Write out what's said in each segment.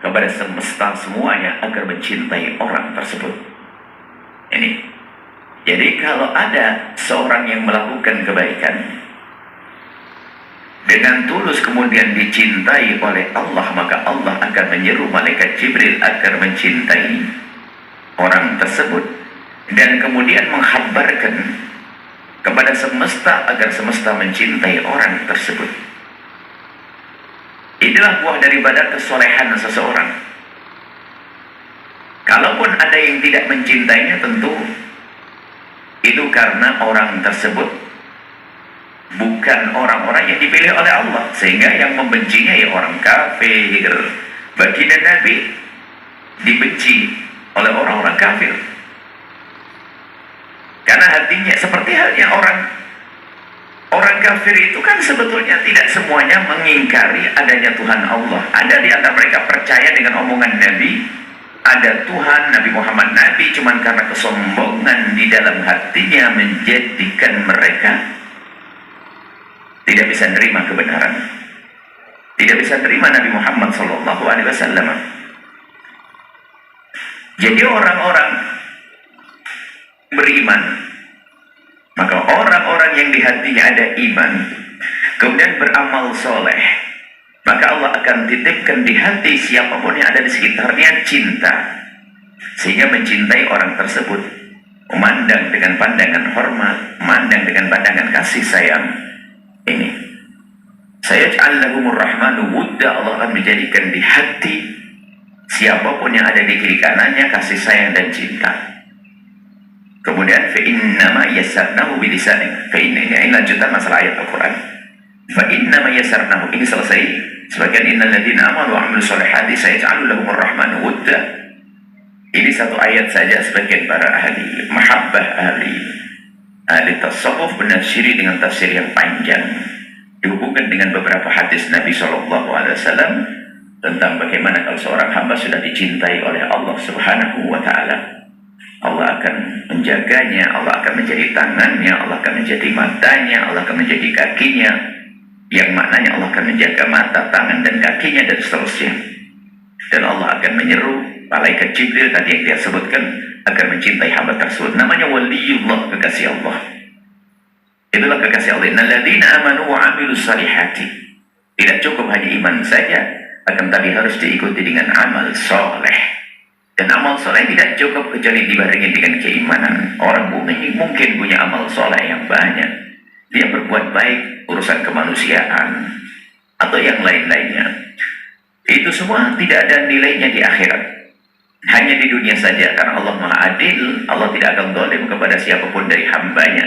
kepada semesta semuanya agar mencintai orang tersebut. Ini. Jadi kalau ada seorang yang melakukan kebaikan dengan tulus kemudian dicintai oleh Allah, maka Allah akan menyeru malaikat Jibril agar mencintai orang tersebut dan kemudian menghabarkan kepada semesta agar semesta mencintai orang tersebut. Inilah buah daripada kesolehan seseorang. Kalaupun ada yang tidak mencintainya, tentu itu karena orang tersebut bukan orang-orang yang dipilih oleh Allah, sehingga yang membencinya ya orang kafir. Baginda Nabi dibenci oleh orang-orang kafir karena hatinya seperti halnya orang kafir itu kan sebetulnya tidak semuanya mengingkari adanya Tuhan Allah. Ada di antara mereka percaya dengan omongan Nabi, ada Tuhan Nabi Muhammad Nabi, cuman karena kesombongan di dalam hatinya menjadikan mereka tidak bisa menerima kebenaran, tidak bisa menerima Nabi Muhammad SAW. Jadi orang-orang beriman, maka orang-orang yang di hatinya ada iman, kemudian beramal soleh, maka Allah akan titipkan di hati siapapun yang ada di sekitarnya cinta, sehingga mencintai orang tersebut, memandang dengan pandangan hormat, memandang dengan pandangan kasih sayang. Ini saya ja'allahumur rahmanu wudda, Allah akan menjadikan di hati siapapun yang ada di kiri kanannya kasih sayang dan cinta. Kemudian fa innama yassarnahu bilisanik, fa ini lanjutan masalah ayat Al-Quran. Fa innama yassarnahu, ini selesai sebagian innal ladzina amanu wa amilus solihati sayaj'alu lahumur rahmanu wudda. Ini satu ayat saja, sebagian para ahli mahabbah, ahli tasawuf menafsiri dengan tafsir yang panjang, dihubungkan dengan beberapa hadis Nabi SAW tentang bagaimana kalau seorang hamba sudah dicintai oleh Allah Subhanahu wa Ta'ala, Allah akan menjaganya, Allah akan menjadi tangannya, Allah akan menjadi matanya, Allah akan menjadi kakinya, yang maknanya Allah akan menjaga mata, tangan, dan kakinya, dan seterusnya. Dan Allah akan menyeru malaikat Jibril tadi yang dia sebutkan agar mencintai hamba tersebut. Namanya waliyullah, kekasih Allah. Itulah kekasih Allah. Innalladzina amanu wa amilus salihati. Tidak cukup hanya iman saja, akan tapi harus diikuti dengan amal soleh. Dan amal soleh tidak cukup kecuali dibarengi dengan keimanan. Orang mungkin punya amal soleh yang banyak, dia berbuat baik, urusan kemanusiaan atau yang lain-lainnya, itu semua tidak ada nilainya di akhirat, hanya di dunia saja. Karena Allah Maha Adil, Allah tidak akan zalim kepada siapapun dari hambanya.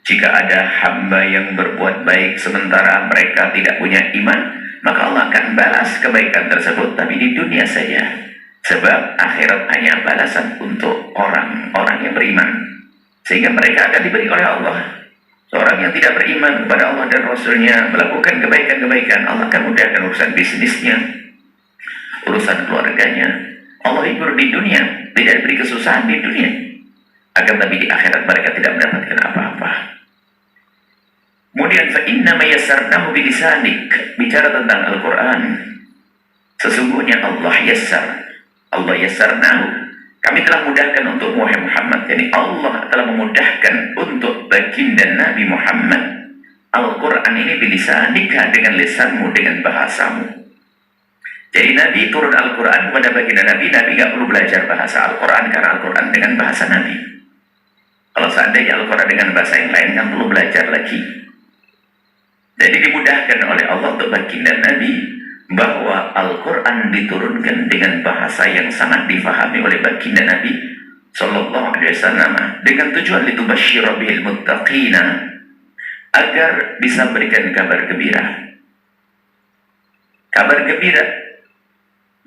Jika ada hamba yang berbuat baik sementara mereka tidak punya iman, maka Allah akan balas kebaikan tersebut, tapi di dunia saja. Sebab akhirat hanya balasan untuk orang-orang yang beriman, sehingga mereka akan diberi oleh Allah. Seorang yang tidak beriman kepada Allah dan Rasulnya melakukan kebaikan-kebaikan, Allah akan mudahkan urusan bisnisnya, urusan keluarganya. Allah hibur di dunia, tidak diberi kesusahan di dunia, akan tapi di akhirat mereka tidak mendapatkan apa-apa. Kemudian fa innama yassarnahu bilisanik, bicara tentang Al-Quran. Sesungguhnya Allah yassarnahu, kami telah mudahkan untuk Muhammad, yani Allah telah memudahkan untuk baginda Nabi Muhammad Al-Quran ini bilisanika, dengan lisanmu, dengan bahasamu. Jadi Nabi turun Al-Quran kepada baginda Nabi, Nabi gak perlu belajar bahasa Al-Quran karena Al-Quran dengan bahasa Nabi. Kalau seandainya Al-Quran dengan bahasa yang lain kan perlu belajar lagi. Jadi dimudahkan oleh Allah untuk baginda Nabi bahwa Al-Quran diturunkan dengan bahasa yang sangat difahami oleh baginda Nabi Sallallahu Alaihi Wasallam, dengan tujuan litubasyshira bihil muttaqina, agar bisa berikan kabar gembira. Kabar gembira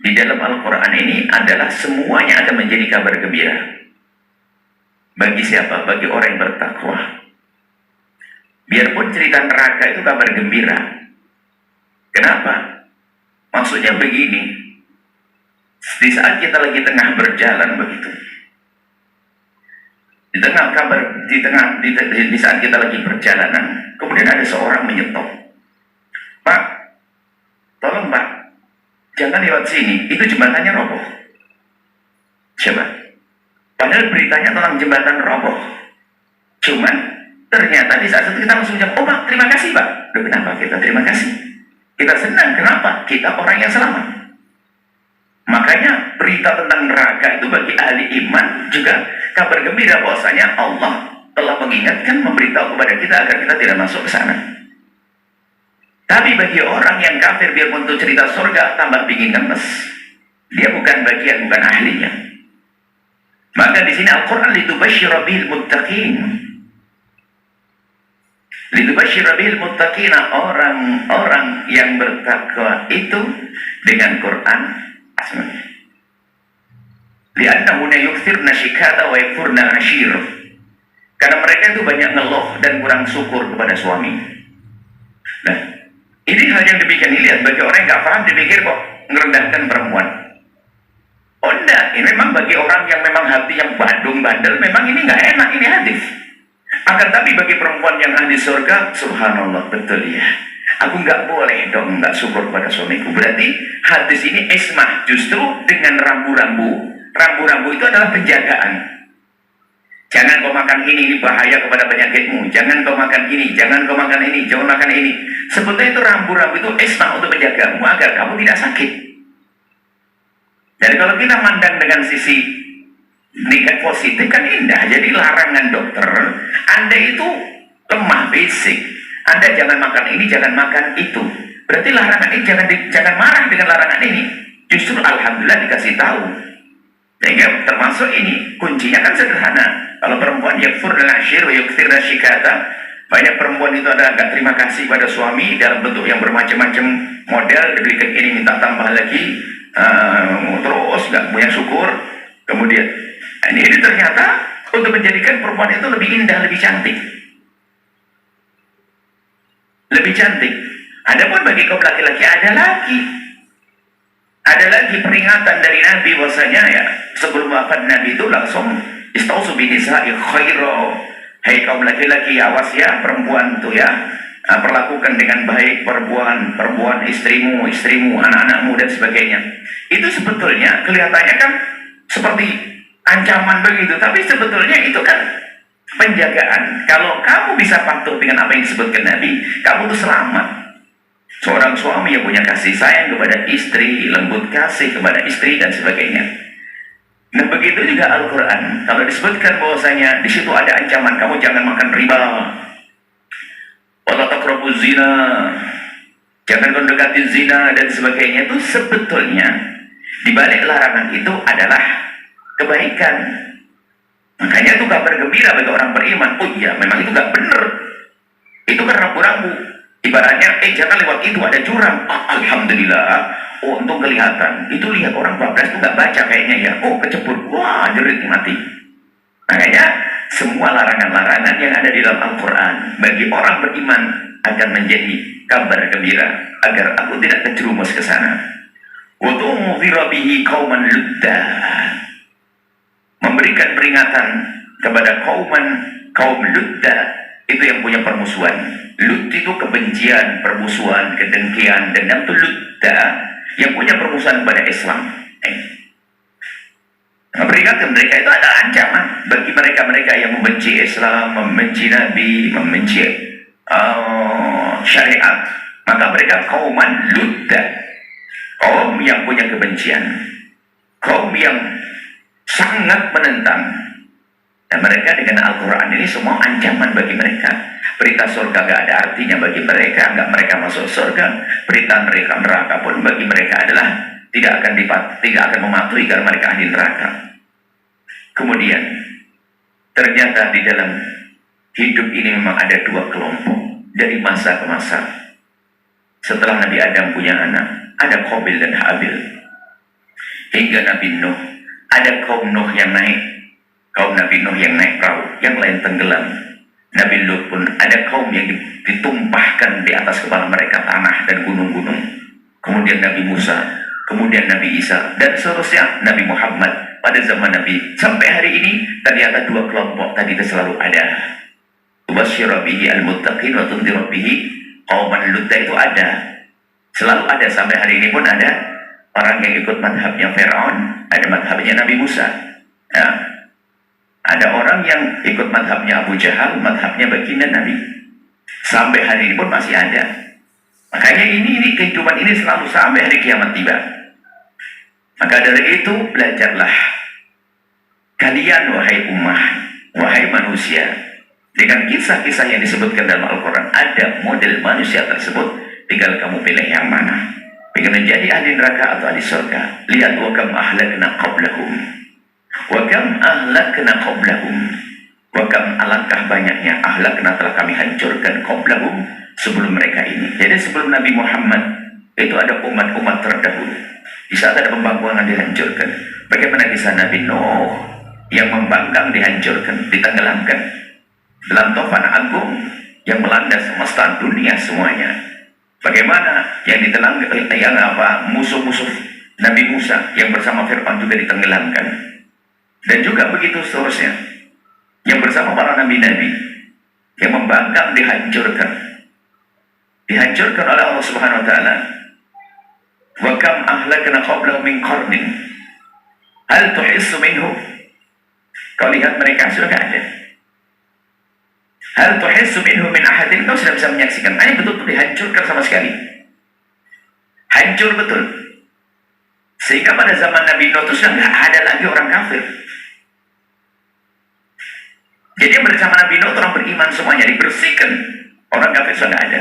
di dalam Al-Quran ini adalah semuanya akan menjadi kabar gembira. Bagi siapa? Bagi orang yang bertakwa. Biarpun cerita neraka itu kabar gembira. Kenapa? Maksudnya begini, di saat kita lagi tengah berjalan begitu, di saat kita lagi perjalanan, kemudian ada seorang menyetop. Pak, tolong Pak, jangan lewat sini, itu jembatannya roboh. Coba. Padahal beritanya tentang jembatan roboh. Cuman ternyata di saat itu kita langsung jawab, oh Pak, terima kasih Pak. Loh, kenapa kita terima kasih? Kita senang, kenapa? Kita orang yang selamat. Makanya berita tentang neraka itu bagi ahli iman juga kabar gembira bahwasanya Allah telah mengingatkan, memberitahu kepada kita agar kita tidak masuk ke sana. Tapi bagi orang yang kafir, biarpun untuk cerita surga tambah bikin gemes, dia bukan bagian, bukan ahlinya. Maka di sini Al-Quran litubashshira bihil muttaqin. Litubashshira bihil muttaqin, orang-orang yang bertakwa itu dengan Quran asmanya. Li'annahuna yukthirna syikata wa yakfurna ashir. Karena mereka itu banyak ngeluh dan kurang syukur kepada suami. Nah, ini hal yang demikian dilihat bagi orang yang gak paham, dipikir kok ngerendahkan perempuan. Oh enggak, ini memang bagi orang yang memang hati yang bandel, memang ini gak enak, ini hadis. Akan tapi bagi perempuan yang ahli surga, subhanallah, betul ya. Aku gak boleh dong gak syukur pada suamiku. Berarti hadis ini ismah, justru dengan rambu-rambu. Rambu-rambu itu adalah penjagaan. Jangan kau makan ini bahaya kepada penyakitmu. Jangan kau makan ini, jangan kau makan ini, jangan makan ini. Sebetulnya itu rambu-rambu itu ismah untuk menjagamu agar kamu tidak sakit. Dan kalau kita mandang dengan sisi negatif positif kan indah. Jadi larangan dokter, Anda itu lemah basic. Anda jangan makan ini, jangan makan itu. Berarti larangan ini jangan marah dengan larangan ini. Justru alhamdulillah dikasih tahu. Sehingga termasuk ini kuncinya kan sederhana. Kalau perempuan yakfurna ashir wa yukthirna syikata, banyak perempuan itu ada agak terima kasih pada suami dalam bentuk yang bermacam-macam model, diberikan ini minta tambah lagi, terus nggak punya syukur. Kemudian ini ternyata untuk menjadikan perempuan itu lebih indah, lebih cantik. Lebih cantik. Adapun bagi kaum laki-laki ada lagi peringatan dari Nabi bahwasanya ya sebelum wafat Nabi itu langsung istausu binisa'i khaira. Hai kaum laki-laki, awas ya perempuan itu ya, perlakukan dengan baik perempuan istrimu, anak-anakmu dan sebagainya. Itu sebetulnya kelihatannya kan seperti ancaman begitu, tapi sebetulnya itu kan penjagaan. Kalau kamu bisa patuh dengan apa yang disebutkan Nabi, kamu tuh selamat. Seorang suami yang punya kasih sayang kepada istri, lembut kasih kepada istri dan sebagainya. Nah begitu juga Al-Quran. Kalau disebutkan bahwasanya di situ ada ancaman, kamu jangan makan riba, wala taqrabuz zina, jangan mendekati zina dan sebagainya. Itu sebetulnya di balik larangan itu adalah kebaikan. Makanya itu kabar gembira bagi orang beriman. Oh iya, memang itu gak benar. Itu kan rambu-rambu. Ibaratnya, jangan lewat itu ada jurang. Alhamdulillah. Oh, untuk kelihatan. Itu lihat orang bablas itu gak baca kayaknya ya. Oh, kecebur. Wah, jerit mati. Makanya, semua larangan-larangan yang ada di dalam Al-Quran bagi orang beriman akan menjadi kabar gembira agar aku tidak terjerumus ke sana. Wa tunzira bihi qauman ludda. Memberikan peringatan kepada kaum ludda, itu yang punya permusuhan. Lut itu kebencian, permusuhan, kedengkian, dendam. Itu ludda yang punya permusuhan kepada Islam. Memberikan mereka itu ada ancaman bagi mereka-mereka yang membenci Islam, membenci Nabi, membenci syariat. Maka mereka kauman ludda, kaum yang punya kebencian, kaum yang sangat menentang. Dan mereka dengan Al-Quran ini semua ancaman bagi mereka. Berita surga gak ada artinya bagi mereka, gak mereka masuk surga. Berita mereka neraka pun bagi mereka adalah tidak akan mematuhi karena mereka ahli neraka. Kemudian ternyata di dalam hidup ini memang ada dua kelompok dari masa ke masa. Setelah Nabi Adam punya anak, ada Qabil dan Habil. Hingga Nabi Nuh, ada kaum Nuh yang naik. Kaum Nabi Nuh yang naik perahu, yang lain tenggelam. Nabi Lut pun ada kaum yang ditumpahkan di atas kepala mereka tanah dan gunung-gunung. Kemudian Nabi Musa, kemudian Nabi Isa, dan seterusnya Nabi Muhammad pada zaman Nabi. Sampai hari ini ternyata dua kelompok tadi itu selalu ada. Tubasyira bihi al-muttaqin wa tunzira bihi qauman ludda, itu ada. Selalu ada sampai hari ini pun ada orang yang ikut madhabnya Firaun, ada madhabnya Nabi Musa. Ya. Ada orang yang ikut madhabnya Abu Jahal, madhabnya baginda Nabi. Sampai hari ini pun masih ada. Makanya ini kehidupan ini selalu sampai hari kiamat tiba. Maka dari itu belajarlah kalian wahai ummah, wahai manusia, dengan kisah-kisah yang disebutkan dalam Al-Quran. Ada model manusia tersebut, tinggal kamu pilih yang mana. Pengen menjadi ahli neraka atau ahli surga. Lihat wa kam ahlakna qablahum, wa kam ahlakna qablahum, wa kam alangkah banyaknya ahlakna telah kami hancurkan qablahum, sebelum mereka ini. Jadi sebelum Nabi Muhammad itu ada umat-umat terdahulu. Di saat ada pembangunan dihancurkan. Bagaimana kisah Nabi Nuh yang membangkang dihancurkan, ditenggelamkan dalam tufan agung yang melanda semesta dunia semuanya. Bagaimana yang musuh-musuh Nabi Musa yang bersama Fir'aun juga ditenggelamkan. Dan juga begitu seterusnya. Yang bersama para nabi-nabi yang membangkang dihancurkan. Dihancurkan oleh Allah Subhanahu wa taala. Wa kam ahlakna qablahum min qarnin hal tuhissu minhum. Kau lihat mereka sudah tidak ada. Hal tuhissu minhum min ahadin. Kau sudah bisa menyaksikan. Hanya betul-betul dihancurkan sama sekali. Hancur betul. Sehingga pada zaman Nabi Nuh itu sudah tidak ada lagi orang kafir. Jadi bersama Nabi Nuh orang beriman semuanya dibersihkan. Orang kafir sudah tidak ada.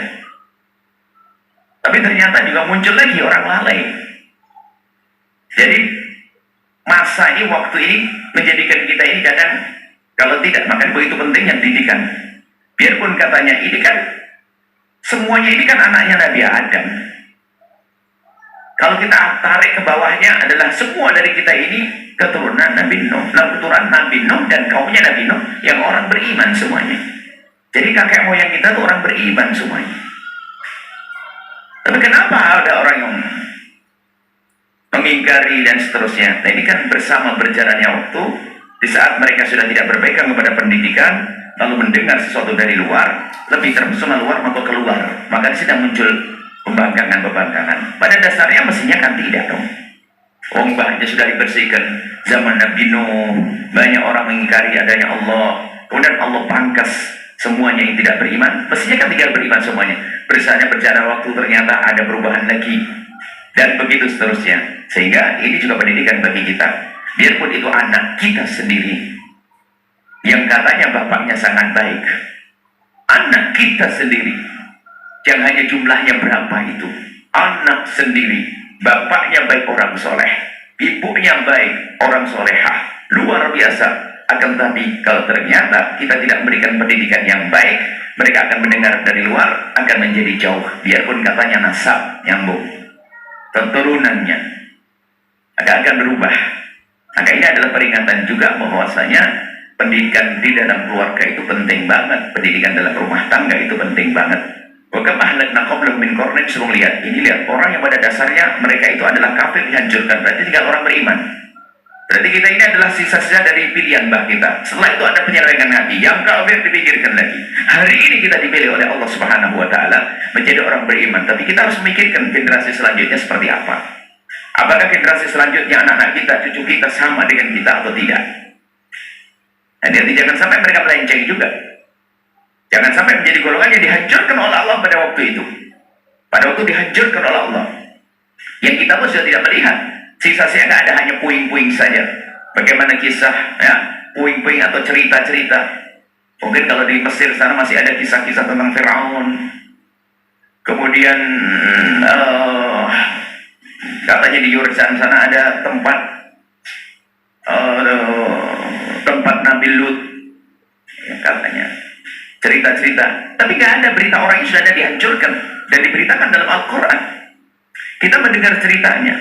Tapi ternyata juga muncul lagi orang lalai. Jadi masa ini, waktu ini menjadikan kita ini kadang kalau tidak, maka begitu pentingnya pendidikan. Biarpun katanya ini kan semuanya ini kan anaknya Nabi Adam. Kalau kita tarik ke bawahnya adalah semua dari kita ini keturunan Nabi Nuh, keturunan Nabi Nuh dan kaumnya Nabi Nuh yang orang beriman semuanya. Jadi kakek moyang kita tuh orang beriman semuanya. Tapi kenapa ada orang yang mengingkari dan seterusnya? Nah, ini kan bersama berjalannya waktu, di saat mereka sudah tidak berpegang kepada pendidikan, lalu mendengar sesuatu dari luar, lebih terpesona luar atau keluar, maka sedang muncul pembangkangan-pembangkangan. Pada dasarnya mestinya kan tidak dong. Bahannya sudah dibersihkan. Zaman Nabi Nuh, banyak orang mengingkari adanya Allah, kemudian Allah pangkas semuanya yang tidak beriman. Mestinya kan tinggal beriman semuanya. Bersama berjalan waktu ternyata ada perubahan lagi. Dan begitu seterusnya. Sehingga ini juga pendidikan bagi kita. Biarpun itu anak kita sendiri yang katanya bapaknya sangat baik. Anak kita sendiri. Yang hanya jumlahnya berapa itu. Anak sendiri. Bapaknya baik, orang soleh. Ibunya baik, orang solehah. Luar biasa. Akan tetapi kalau ternyata kita tidak memberikan pendidikan yang baik, mereka akan mendengar dari luar, akan menjadi jauh. Biarpun katanya nasab, nyambung. Keturunannya akan berubah. Maka ini adalah peringatan juga bahwasanya pendidikan di dalam keluarga itu penting banget. Pendidikan dalam rumah tangga itu penting banget. Wakam ahlakna qablahum min qarnin. Suruh lihat. Ini lihat orang yang pada dasarnya mereka itu adalah kafir dihancurkan. Berarti tinggal orang beriman. Berarti kita ini adalah sisa-sisa dari pilihan bah kita. Setelah itu ada penyelewengan hati. Yang kafir dipikirkan lagi. Hari ini kita dipilih oleh Allah Subhanahu wa taala menjadi orang beriman. Tapi kita harus memikirkan generasi selanjutnya seperti apa. Apakah generasi selanjutnya anak-anak kita, cucu kita sama dengan kita atau tidak? Dan jadi jangan sampai mereka melenceng juga. Jangan sampai menjadi golongan yang dihancurkan oleh Allah pada waktu itu. Pada waktu dihancurkan oleh Allah. Yang kita pun sudah tidak melihat. Sisa-sisa nggak ada, hanya puing-puing saja. Bagaimana kisah, ya, puing-puing atau cerita-cerita. Mungkin kalau di Mesir sana masih ada kisah-kisah tentang Firaun. Kemudian katanya di Yordan sana ada tempat Nabi Lut, ya, katanya cerita-cerita. Tapi nggak ada berita orang yang sudah ada dihancurkan dan diberitakan dalam Al-Quran. Kita mendengar ceritanya.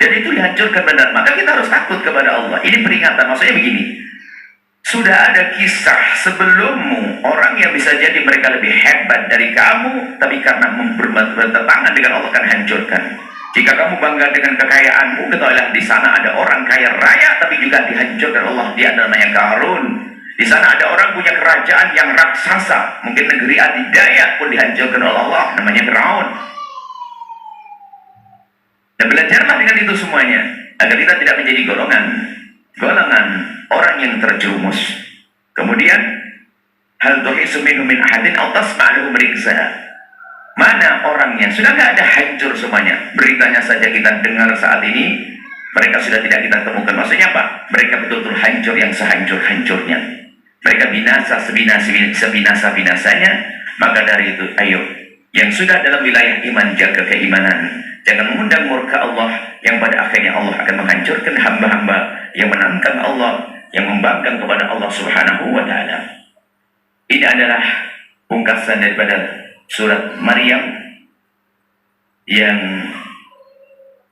Dan itu dihancurkan benar. Maka kita harus takut kepada Allah. Ini peringatan. Maksudnya begini. Sudah ada kisah sebelummu. Orang yang bisa jadi mereka lebih hebat dari kamu. Tapi karena bertentangan dengan Allah akan hancurkan. Jika kamu bangga dengan kekayaanmu, ketahuilah di sana ada orang kaya raya. Tapi juga dihancurkan Allah. Dia namanya Qarun. Di sana ada orang punya kerajaan yang raksasa. Mungkin negeri adidaya pun dihancurkan oleh Allah. Namanya Firaun. Dan belajarlah dengan itu semuanya agar kita tidak menjadi golongan orang yang terjerumus. Kemudian hal tuhisu minhum min ahadin aw tasma'u meriksa. Mana orangnya? Sudah nggak ada, hancur semuanya. Beritanya saja kita dengar saat ini, mereka sudah tidak kita temukan. Maksudnya apa? Mereka betul-betul hancur yang sehancur-hancurnya. Mereka binasa sebinasa-binasanya. Maka dari itu, ayo, yang sudah dalam wilayah iman, jaga keimanan. Jangan mengundang murka Allah yang pada akhirnya Allah akan menghancurkan hamba-hamba yang menantang Allah, yang membangkang kepada Allah Subhanahu wa Ta'ala. Ini adalah pungkasan daripada surat Maryam yang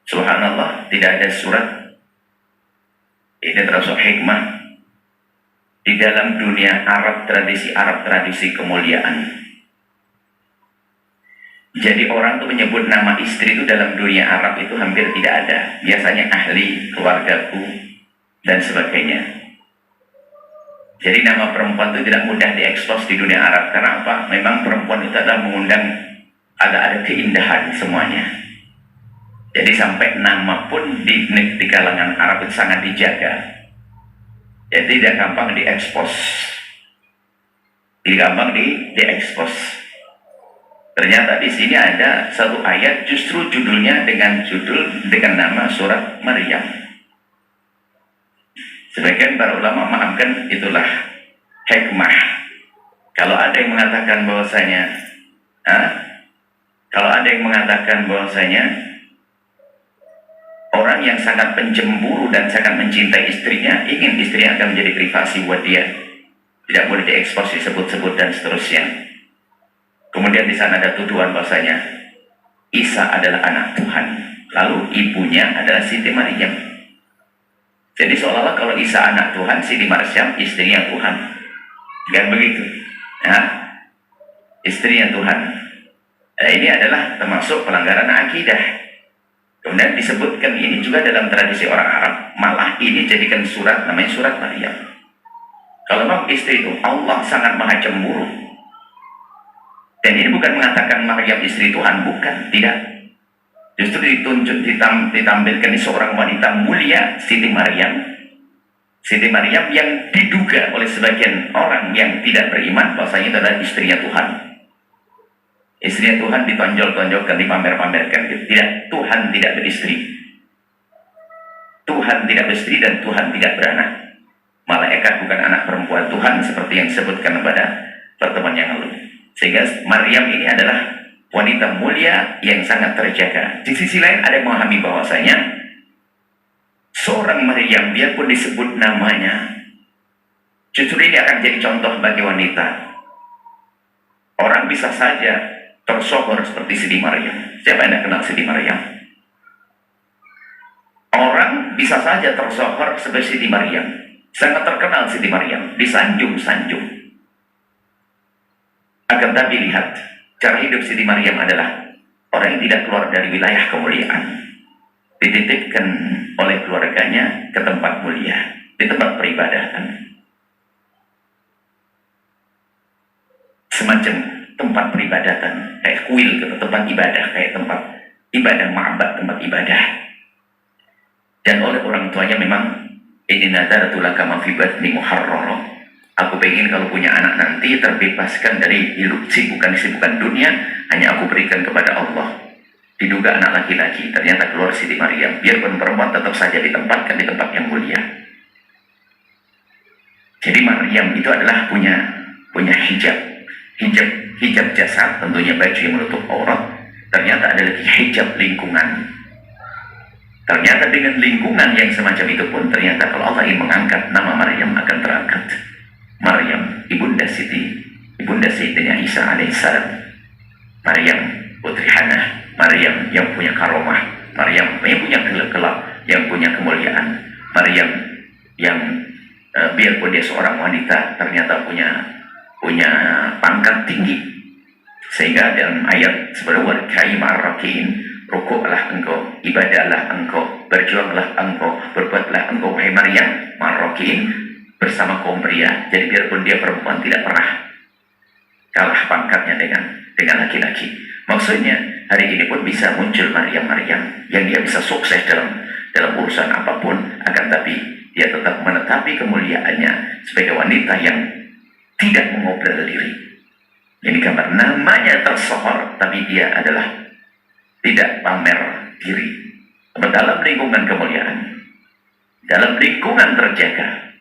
subhanallah tidak ada surat ini termasuk hikmah di dalam dunia Arab, tradisi kemuliaan. Jadi orang tuh menyebut nama istri itu dalam dunia Arab itu hampir tidak ada. Biasanya ahli, keluargaku, dan sebagainya. Jadi nama perempuan itu tidak mudah diekspos di dunia Arab. Karena apa? Memang perempuan itu adalah mengundang ada keindahan semuanya. Jadi sampai nama pun di kalangan Arab itu sangat dijaga. Jadi tidak gampang diekspos. Tidak gampang diekspos. Ternyata di sini ada satu ayat justru judulnya dengan nama surat Maryam. Sebagian para ulama memahamkan itulah hikmah. Kalau ada yang mengatakan bahwasanya orang yang sangat pencemburu dan sangat mencintai istrinya, ingin istrinya akan menjadi privasi buat dia, tidak boleh diekspos, disebut-sebut dan seterusnya. Kemudian di sana ada tuduhan bahwasanya Isa adalah anak Tuhan, lalu ibunya adalah Siti Maryam. Jadi seolah-olah kalau Isa anak Tuhan, Siti Maryam istrinya Tuhan, kan begitu? Ya, istrinya Tuhan. Nah, ini adalah termasuk pelanggaran akidah. Kemudian disebutkan ini juga dalam tradisi orang Arab, malah ini jadikan surat namanya surat Maryam. Kalau memang istri itu Allah sangat maha cemburu. Dan ini bukan mengatakan Maryam istri Tuhan, bukan, tidak. Justru ditampilkan seorang wanita mulia, Siti Maryam. Siti Maryam yang diduga oleh sebagian orang yang tidak beriman bahwasanya itu adalah istrinya Tuhan. Istrinya Tuhan ditonjol-tonjolkan, dipamer-pamerkan. Tidak, Tuhan tidak beristri. Tuhan tidak beristri dan Tuhan tidak beranak. Malaikat bukan anak perempuan Tuhan seperti yang disebutkan pada pertemuan yang lalu. Sehingga Maryam ini adalah wanita mulia yang sangat terjaga. Di sisi lain ada yang memahami bahwasanya seorang Maryam biarpun disebut namanya, justru ini akan jadi contoh bagi wanita. Orang bisa saja tersohor seperti Siti Maryam. Siapa yang tidak kenal Siti Maryam? Orang bisa saja tersohor seperti Siti Maryam. Sangat terkenal Siti Maryam, disanjung-sanjung. Akan tapi lihat, cara hidup Siti Maryam adalah orang yang tidak keluar dari wilayah kemuliaan. Dititipkan oleh keluarganya ke tempat mulia, di tempat peribadatan. Semacam tempat peribadatan, kayak kuil, tempat ibadah, kayak tempat ibadah ma'bad, tempat ibadah. Dan oleh orang tuanya memang, ini nadaratul laka ma fi batni muharrara. Aku pengen kalau punya anak nanti terbebaskan dari sibukan dunia, hanya aku berikan kepada Allah. Diduga anak laki-laki, ternyata keluar Siti Maryam. Biarpun perempuan tetap saja ditempatkan di tempat yang mulia. Jadi Maryam itu adalah punya hijab jasad, tentunya baju yang menutup aurat. Ternyata ada lagi hijab lingkungan. Ternyata dengan lingkungan yang semacam itu pun, ternyata kalau Allah ingin mengangkat, nama Maryam akan terangkat. Maryam, ibunda Sayyidina Isa alaihissalam. Maryam, putri Hana. Maryam yang punya karomah. Maryam yang punya kelak, yang punya kemuliaan. Maryam yang biarpun dia seorang wanita, ternyata punya pangkat tinggi. Sehingga dalam ayat sebenarnya warkai ma'arakin, rukuklah engkau, ibadahlah engkau, berjuanglah engkau, berbuatlah engkau wahai Maryam ma'arakin, bersama kaum pria. Jadi biarpun dia perempuan tidak pernah kalah pangkatnya dengan laki-laki. Maksudnya hari ini pun bisa muncul Maryam-Maryam yang dia bisa sukses dalam urusan apapun, akan tapi dia tetap menetapi kemuliaannya sebagai wanita yang tidak mengobrol diri. Ini gambar namanya tersohor, tapi dia adalah tidak pamer diri. Dalam lingkungan kemuliaan, dalam lingkungan terjaga,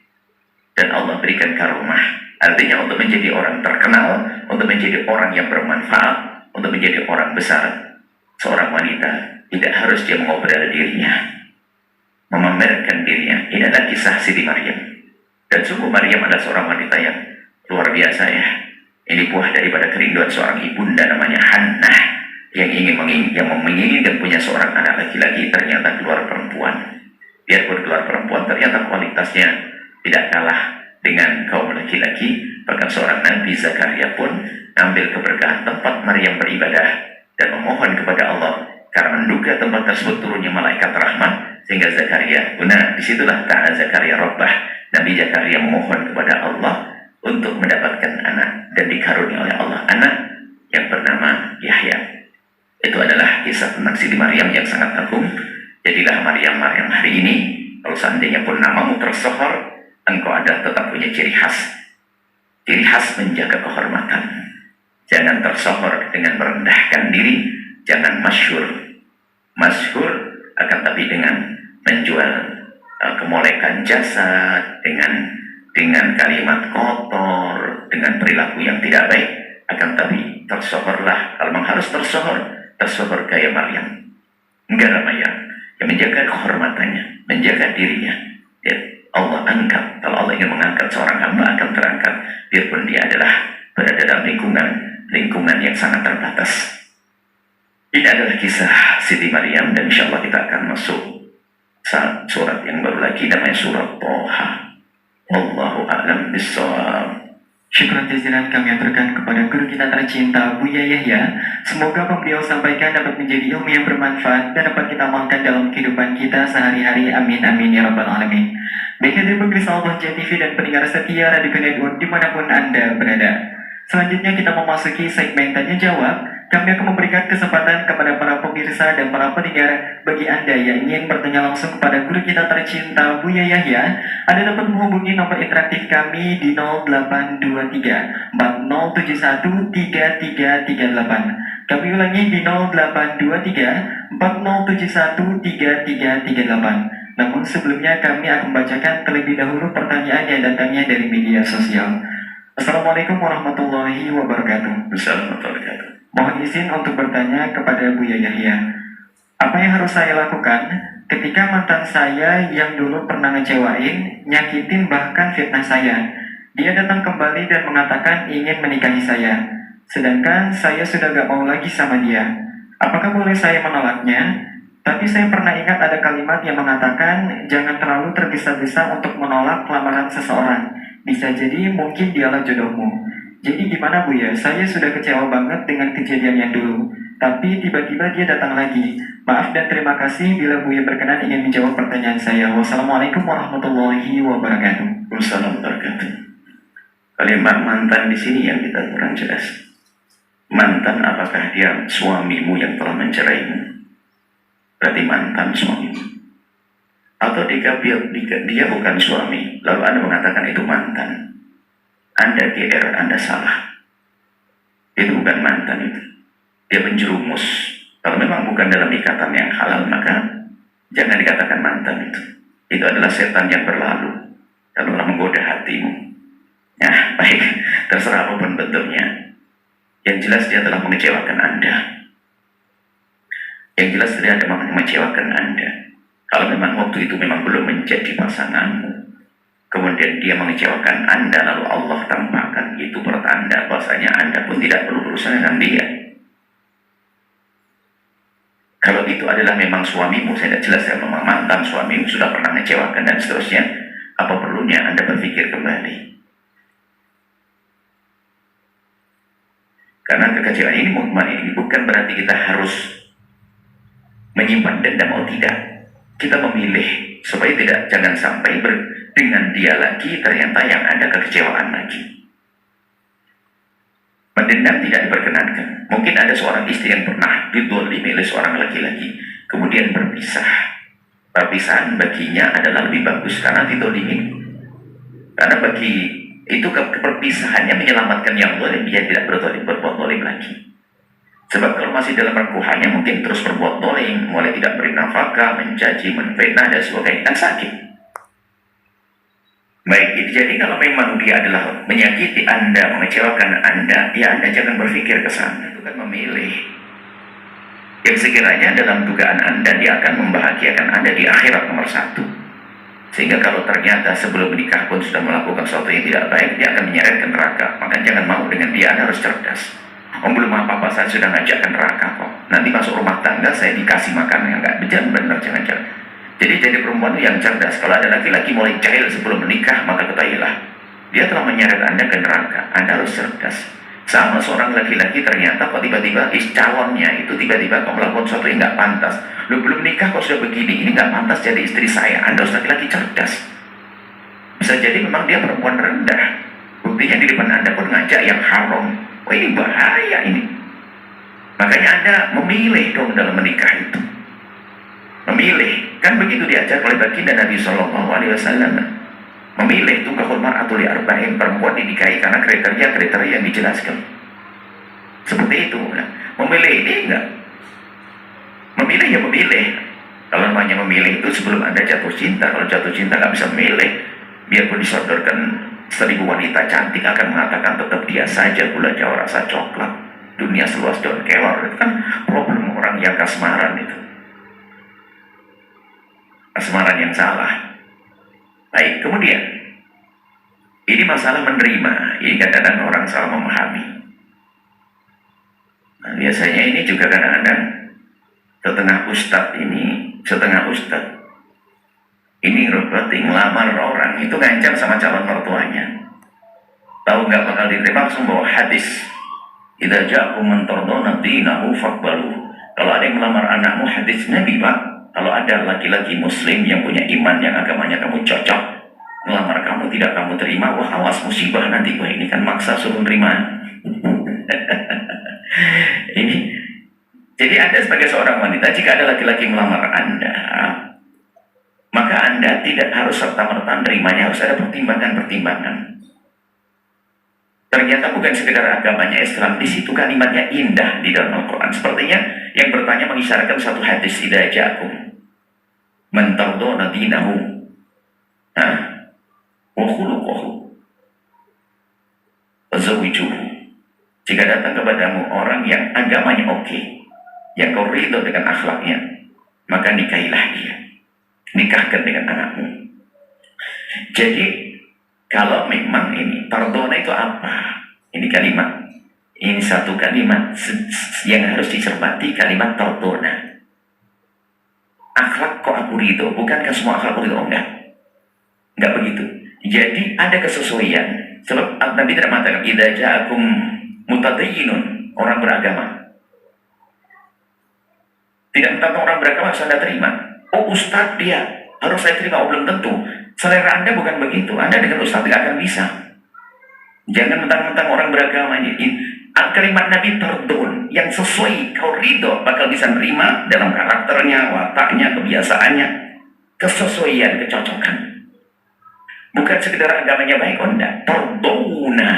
dan Allah berikan karomah. Artinya untuk menjadi orang terkenal, untuk menjadi orang yang bermanfaat, untuk menjadi orang besar, seorang wanita tidak harus dia mengobrol dirinya, memamerkan dirinya. Ini adalah kisah Siti Maryam. Dan sungguh Maryam adalah seorang wanita yang luar biasa ya. Ini buah daripada kerinduan seorang ibunda namanya Hannah, yang menginginkan punya seorang anak laki-laki, ternyata keluar perempuan. Biarpun keluar perempuan, ternyata kualitasnya tidak kalah dengan kaum laki-laki. Bahkan seorang Nabi Zakaria pun ambil keberkahan tempat Maryam beribadah dan memohon kepada Allah, karena menduga tempat tersebut turunnya malaikat rahmat, sehingga Zakaria, disitulah ta'a Zakaria Rabbah. Nabi Zakaria memohon kepada Allah untuk mendapatkan anak, dan dikaruniai oleh Allah anak yang bernama Yahya. Itu adalah kisah tentang Siti Maryam yang sangat agung. Jadilah Maryam hari ini, kalau seandainya pun namamu tersohor, engkau ada tetap punya ciri khas. Ciri khas menjaga kehormatan. Jangan tersohor dengan merendahkan diri, jangan masyhur. Masyhur akan tapi dengan menjual kemolekan jasad, dengan kalimat kotor, dengan perilaku yang tidak baik, akan tapi tersohorlah. Kalau memang harus tersohor gaya Maryam. Enggak Maryam yang menjaga kehormatannya, menjaga dirinya. Ya, Allah angkat. Kalau Allah ingin mengangkat seorang hamba, akan terangkat, biarpun dia adalah berada dalam lingkungan yang sangat terbatas. Ini adalah kisah Siti Maryam, dan insya Allah kita akan masuk surat yang baru lagi, namanya surat Toha. Wallahu a'lam bishawab. Syukran jazilan kami aturkan kepada guru kita tercinta Buya Yahya. Semoga apa beliau sampaikan dapat menjadi ilmu yang bermanfaat dan dapat kita amalkan dalam kehidupan kita sehari-hari. Amin amin ya rabbal alamin. Baik hadirin pemirsa Allah TV dan pendengar setia Radio Network dimanapun Anda berada. Selanjutnya kita memasuki segmen tanya jawab. Kami akan memberikan kesempatan kepada para pemirsa dan para pendengar. Bagi Anda yang ingin bertanya langsung kepada guru kita tercinta Buya Yahya, Anda dapat menghubungi nomor interaktif kami di 0823 4071 3338. Kami ulangi di 0823 4071 3338. Namun sebelumnya kami akan membacakan terlebih dahulu pertanyaan yang datangnya dari media sosial. Assalamualaikum warahmatullahi wabarakatuh. Assalamualaikum. Mohon izin untuk bertanya kepada Buya Yahya. Apa yang harus saya lakukan ketika mantan saya yang dulu pernah ngecewain, nyakitin, bahkan fitnah saya? Dia datang kembali dan mengatakan ingin menikahi saya, sedangkan saya sudah gak mau lagi sama dia. Apakah boleh saya menolaknya? Tapi saya pernah ingat ada kalimat yang mengatakan jangan terlalu tergesa-gesa untuk menolak lamaran seseorang. Bisa jadi mungkin dialah jodohmu. Jadi gimana Bu ya? Saya sudah kecewa banget dengan kejadian yang dulu. Tapi tiba-tiba dia datang lagi. Maaf dan terima kasih bila Buya berkenan ingin menjawab pertanyaan saya. Wassalamualaikum warahmatullahi wabarakatuh. Wassalamualaikum warahmatullahi wabarakatuh. Kalimat mantan di sini yang kita kurang jelas. Mantan apakah dia suamimu yang telah menceraimu? Berarti mantan suamimu. Atau dia bukan suami, lalu Anda mengatakan itu mantan. Anda GR, Anda salah. Itu bukan mantan itu. Dia menjerumus. Kalau memang bukan dalam ikatan yang halal, maka jangan dikatakan mantan itu. Itu adalah setan yang berlalu, lalu menggoda hatimu. Ya, baik. Terserah apapun bentuknya. Yang jelas dia telah mengecewakan Anda. Yang jelas dia ada mengecewakan Anda. Kalau memang waktu itu memang belum menjadi pasanganmu, kemudian dia mengecewakan Anda, lalu Allah tampakkan, itu pertanda bahwasanya Anda pun tidak perlu berurusan dengan dia. Kalau itu adalah memang suamimu, saya tidak jelas ya, memang mantan suamimu sudah pernah mengecewakan dan seterusnya, apa perlunya Anda berpikir kembali? Karena kekecewaan ini bukan berarti kita harus menyimpan dendam atau tidak. Kita memilih supaya jangan sampai dengan dia lagi ternyata yang ada kekecewaan lagi. Mendendam tidak diperkenankan. Mungkin ada seorang istri yang pernah didolimi oleh seorang laki-laki, kemudian berpisah. Perpisahan baginya adalah lebih bagus karena didolimi. Karena bagi itu perpisahannya menyelamatkan yang zalim, dia tidak berbuat zalim lagi. Sebab kalau masih dalam rengkuhannya mungkin terus berbuat zalim, mulai tidak beri nafkah, mencaci, menfitnah dan sebagainya, kan sakit. Baik, jadi kalau memang dia adalah menyakiti Anda, mengecewakan Anda, ya Anda jangan berpikir ke sana. Itu kan memilih. Yang sekiranya dalam dugaan Anda, dia akan membahagiakan Anda di akhirat nomor satu. Sehingga kalau ternyata sebelum menikah pun sudah melakukan sesuatu yang tidak baik, dia akan menyeret ke neraka. Maka jangan mau dengan dia, Anda harus cerdas. Belum apa-apa, saya sudah ngajak ke neraka kok. Nanti masuk rumah tangga, saya dikasih makan yang enggak benar, jangan. Jadi perempuan yang cerdas. Kalau ada laki-laki mulai jahil sebelum menikah, maka ketahuilah dia telah menyeret Anda ke neraka. Anda harus cerdas. Sama seorang laki-laki ternyata kok tiba-tiba calonnya itu tiba-tiba kok melakukan sesuatu yang nggak pantas. Lu belum nikah kok sudah begini, ini nggak pantas jadi istri saya. Anda harus laki-laki cerdas. Bisa jadi memang dia perempuan rendah. Buktinya di depan Anda pun ngajak yang haram. Wah, ini bahaya ini. Makanya Anda memilih dong dalam menikah itu. Memilih, kan begitu diajar oleh baginda Nabi Shallallahu Alaihi Wasallam. Memilih itu kahulmaratul arba'in, perempuan dinikahi karena kriteria yang dijelaskan. Seperti itu. Nah, memilih ini enggak. Memilih ya memilih. Kalau namanya memilih itu sebelum Anda jatuh cinta. Kalau jatuh cinta nggak bisa memilih, biarpun disodorkan 1000 wanita cantik akan mengatakan tetap dia saja, gula jawa rasa coklat, dunia seluas daun kelor. Itu kan problem orang yang kasmaran itu. Asmaran yang salah. Baik, kemudian ini masalah menerima. Ini kadang-kadang orang salah memahami. Nah, biasanya ini juga kadang-kadang setengah ustadz ini berarti ngelamar orang itu ngancam sama calon mertuanya. Tahu nggak bakal diterima, langsung bawa hadis. Idza ja'akum man tardawna dinahu faqbalu. Kalau ada yang melamar anakmu, hadis Nabi, Pak. Kalau ada laki-laki muslim yang punya iman, yang agamanya kamu cocok, melamar kamu tidak kamu terima, wah awas musibah nanti. Wah, ini kan maksa suruh terima. Ini jadi Anda sebagai seorang wanita, jika ada laki-laki melamar Anda, maka Anda tidak harus serta-merta nerimanya, harus ada pertimbangan-pertimbangan. Ternyata bukan sekedar agamanya Islam, di situ kalimatnya indah di dalam Al-Quran. Sepertinya yang bertanya mengisyaratkan satu hadis, idza ja'akum man tardawna dinahu wa khuluquhu fazawwijuhu. Jika datang kepadamu orang yang agamanya oke, yang kau ridho dengan akhlaknya, maka nikahilah dia, nikahkan dengan anakmu. Jadi kalau memang ini tardona itu apa? Ini kalimat, ini satu kalimat yang harus dicermati, kalimat tardona. Akhlak kok aku ridho, bukankah semua akhlak aku ridho? Enggak begitu. Jadi ada kesesuaian. Sebab Nabi tidak mengatakan idza ja'akum mutadayyinun, orang beragama. Tidak tentang orang beragama harus Anda terima. Oh, ustadz dia harus saya terima. Oh, belum tentu. Selera Anda bukan begitu. Anda dengan ustadz tidak akan bisa. Jangan mentang-mentang orang beragama ini. Kalimat Nabi tardun, yang sesuai kau ridho, bakal bisa nerima dalam karakternya, wataknya, kebiasaannya, kesesuaian, kecocokan. Bukan sekedar agamanya baik, enggak. Tarduna.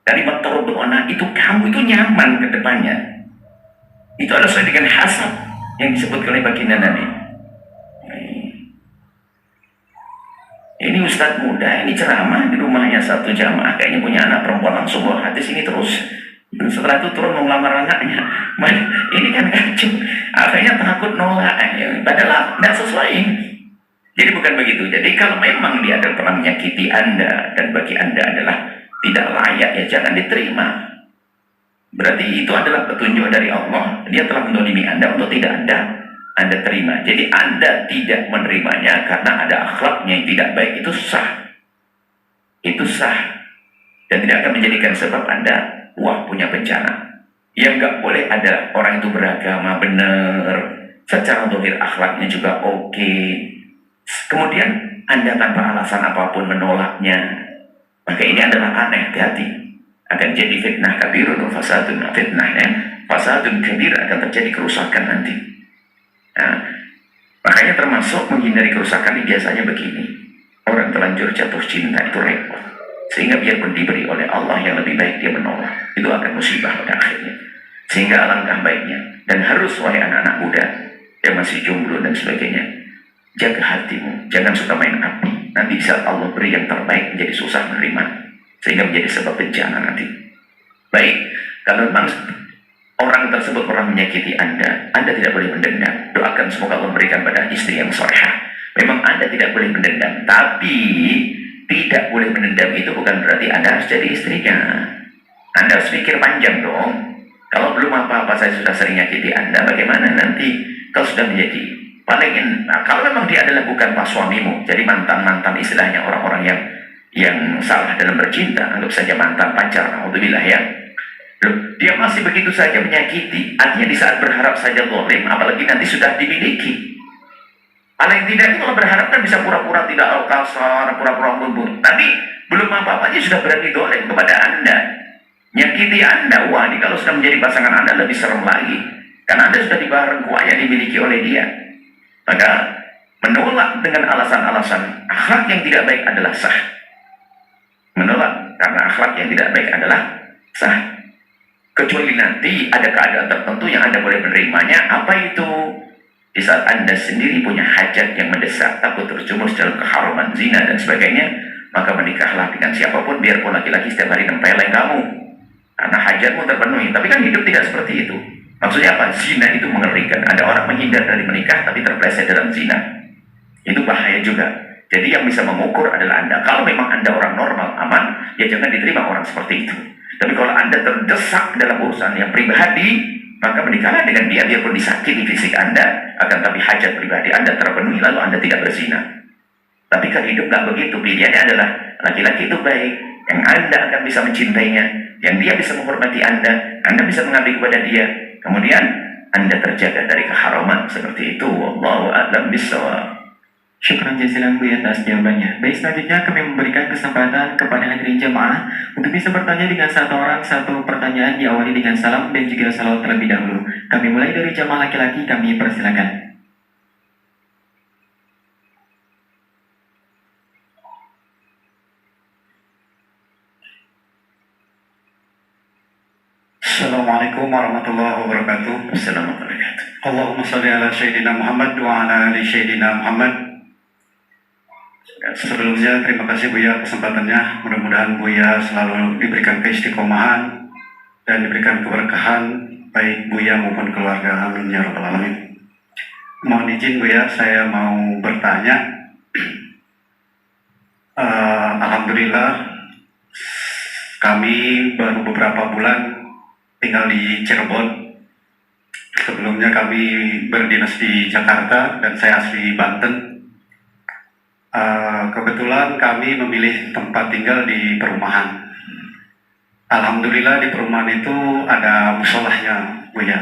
Kalimat tarduna itu kamu itu nyaman ke depannya. Itu adalah sesuai dengan hasad yang disebut oleh baginda Nabi. Ini ustadz muda, ini ceramah di rumahnya satu jamaah, kayaknya punya anak perempuan, langsung bawa hadis ini terus. Setelah itu turun mau melamar anaknya. Ini kan kacau. Akhirnya takut nolak, padahal tidak sesuai. Jadi bukan begitu. Jadi kalau memang dia ada pernah menyakiti Anda dan bagi Anda adalah tidak layak, ya jangan diterima. Berarti itu adalah petunjuk dari Allah. Dia telah mendolimi Anda untuk tidak Anda terima. Jadi Anda tidak menerimanya karena ada akhlaknya yang tidak baik. Itu sah. Itu sah. Dan tidak akan menjadikan sebab Anda punya bencana. Yang nggak boleh ada orang itu beragama benar, secara dohir akhlaknya juga oke. Kemudian Anda tanpa alasan apapun menolaknya. Maka ini adalah aneh, hati-hati. akan jadi fitnah kabirun wa fasadun fitnahnya fasadun kabir, akan terjadi kerusakan nanti. Nah, makanya termasuk menghindari kerusakan ini biasanya begini, orang terlanjur jatuh cinta itu repot, sehingga biarpun diberi oleh Allah yang lebih baik dia menolak, itu akan musibah pada akhirnya. Sehingga alangkah baiknya, dan harus wahai anak-anak muda yang masih jomblo dan sebagainya, jaga hatimu, jangan suka main api. Nanti saat Allah beri yang terbaik menjadi susah menerima, sehingga menjadi sebab bencana nanti. Baik, kalau memang orang tersebut pernah menyakiti Anda tidak boleh mendendam. Doakan semoga Allah memberikan pada istri yang solehah. Memang Anda tidak boleh mendendam, tapi tidak boleh mendendam itu bukan berarti Anda harus jadi istrinya. Anda harus pikir panjang dong. Kalau belum apa-apa saya sudah sering nyakiti Anda, bagaimana nanti kalau sudah menjadi kalau memang dia adalah bukan pas suamimu, jadi mantan-mantan istilahnya orang-orang yang salah dalam bercinta, anggap saja mantan pacar, alhamdulillah ya. Loh, dia masih begitu saja menyakiti, artinya di saat berharap saja zalim, apalagi nanti sudah dimiliki. Paling tidak itu kalau berharap kan bisa pura-pura tidak kasar, pura-pura lembut, tapi belum apa-apa aja sudah berani zalim kepada Anda, nyakiti Anda. Wah, ini kalau sudah menjadi pasangan Anda lebih serem lagi, karena Anda sudah dibareng kuaya dimiliki oleh dia. Maka menolak dengan alasan-alasan akhlak yang tidak baik adalah sah. Menolak karena akhlak yang tidak baik adalah sah. Kecuali nanti ada keadaan tertentu yang Anda boleh menerimanya. Apa itu? Di saat Anda sendiri punya hajat yang mendesak, takut terjumus dalam keharuman zina dan sebagainya, maka menikahlah dengan siapapun, biarpun laki-laki setiap hari nempeleng kamu, karena hajatmu terpenuhi. Tapi kan hidup tidak seperti itu. Maksudnya apa? Zina itu mengerikan. Ada orang menghindar dari menikah tapi terpleset dalam zina. Itu bahaya juga. Jadi yang bisa mengukur adalah Anda. Kalau memang Anda orang normal, aman, ya jangan diterima orang seperti itu. Tapi kalau Anda terdesak dalam urusan yang pribadi, maka menikahlah dengan dia, biarpun disakiti fisik Anda, akan tapi hajat pribadi Anda terpenuhi, lalu Anda tidak berzina. Tapi kan hidup gak begitu. Pilihannya adalah laki-laki itu baik, yang Anda akan bisa mencintainya, yang dia bisa menghormati Anda bisa mengabdi kepada dia, kemudian Anda terjaga dari keharaman seperti itu. Wallahu a'lam bishawab. Syukran jazilan Buya atas jawabannya. Baik, selanjutnya kami memberikan kesempatan kepada hadirin jemaah untuk bisa bertanya dengan satu orang satu pertanyaan, diawali dengan salam dan juga salawat terlebih dahulu. Kami mulai dari jemaah laki-laki, kami persilakan. Assalamualaikum warahmatullahi wabarakatuh. Assalamualaikum. Allahumma salli ala Sayyidina Muhammad wa ala ali Sayyidina Muhammad. Sebelumnya terima kasih Buya kesempatannya. Mudah-mudahan Buya selalu diberikan keistiqomahan dan diberikan keberkahan baik Buya maupun keluarga. Amin ya rabbal alamin. Mohon izin Buya, saya mau bertanya. Alhamdulillah kami baru beberapa bulan tinggal di Cirebon. Sebelumnya kami berdinas di Jakarta dan saya asli Banten. Kebetulan kami memilih tempat tinggal di perumahan. Alhamdulillah di perumahan itu ada musolahnya, Bu ya.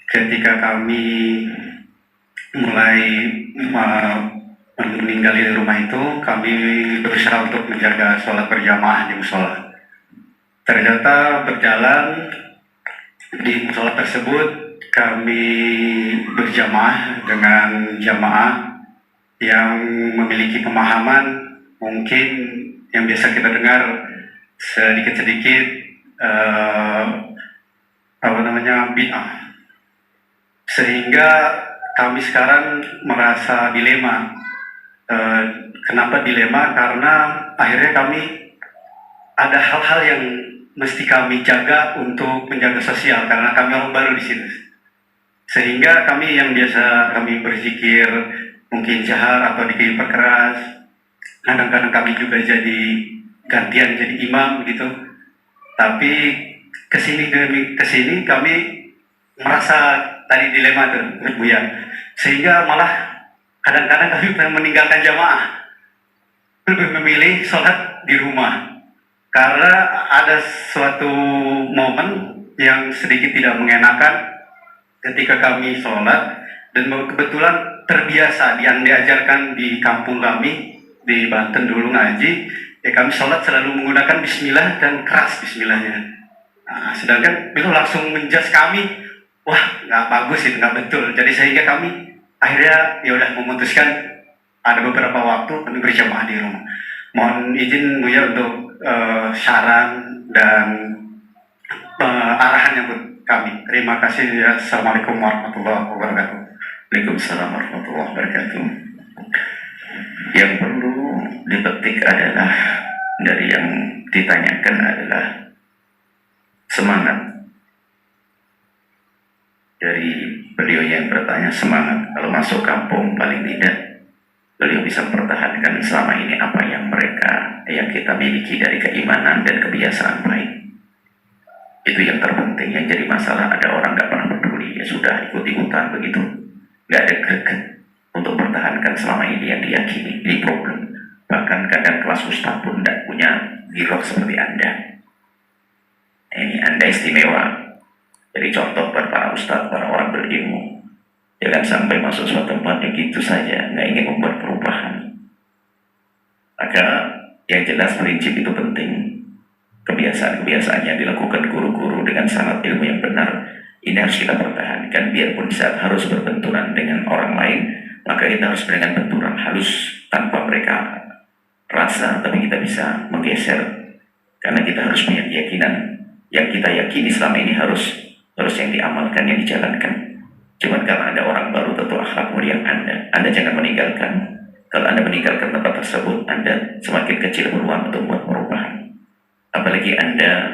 Ketika kami mulai meninggali rumah itu, kami berusaha untuk menjaga sholat berjamaah di musola. Ternyata berjalan di musola tersebut kami berjamaah dengan jamaah yang memiliki pemahaman mungkin yang biasa kita dengar sedikit-sedikit bid'ah, sehingga kami sekarang merasa dilema. Kenapa dilema? Karena akhirnya kami ada hal-hal yang mesti kami jaga untuk menjaga sosial, karena kami orang baru di situ. Sehingga kami yang biasa kami berzikir mungkin jahar atau diperkeras, kadang-kadang kami juga jadi gantian jadi imam gitu. Tapi kesini kami merasa tadi dilema tuh Bu ya, sehingga malah kadang-kadang kami meninggalkan jamaah, lebih memilih sholat di rumah. Karena ada suatu momen yang sedikit tidak mengenakan ketika kami sholat, dan kebetulan terbiasa yang diajarkan di kampung kami di Banten dulu ngaji, ya kami sholat selalu menggunakan bismillah dan keras bismillahnya. Nah, sedangkan beliau langsung menjas kami, wah nggak bagus itu, nggak betul. Jadi sehingga kami akhirnya ya udah memutuskan ada beberapa waktu kami berjamaah di rumah. Mohon izin Buya untuk saran dan arahan yang buat kami. Terima kasih ya. Assalamualaikum warahmatullahi wabarakatuh. Waalaikumsalam warahmatullahi wabarakatuh. Yang perlu dipetik adalah dari yang ditanyakan adalah semangat dari beliau yang bertanya. Semangat kalau masuk kampung paling tidak beliau bisa mempertahankan selama ini apa yang kita miliki dari keimanan dan kebiasaan baik. Itu yang terpenting. Yang jadi masalah ada orang nggak pernah peduli, ya sudah ikut-ikutan begitu, nggak ada greget untuk mempertahankan selama ini yang diyakini. Ini problem. Bahkan kadang kelas ustaz pun tidak punya gilok seperti Anda. Ini Anda istimewa. Jadi contoh buat para ustaz, para orang berilmu. Jangan sampai masuk suatu tempat yang gitu saja, nggak ingin membuat perubahan. Maka yang jelas prinsip itu penting. Kebiasaan-kebiasaan yang dilakukan guru-guru dengan sanad ilmu yang benar, ini harus kita pertahankan. Biarpun saat harus berbenturan dengan orang lain, maka kita harus dengan benturan halus tanpa mereka rasa, tapi kita bisa menggeser. Karena kita harus punya keyakinan yang kita yakini selama ini harus yang diamalkan, yang dijalankan. Cuma karena ada orang baru, tentu akhlak mulia Anda jangan meninggalkan. Kalau Anda meninggalkan tempat tersebut, Anda semakin kecil peluang untuk membuat perubahan. Apalagi Anda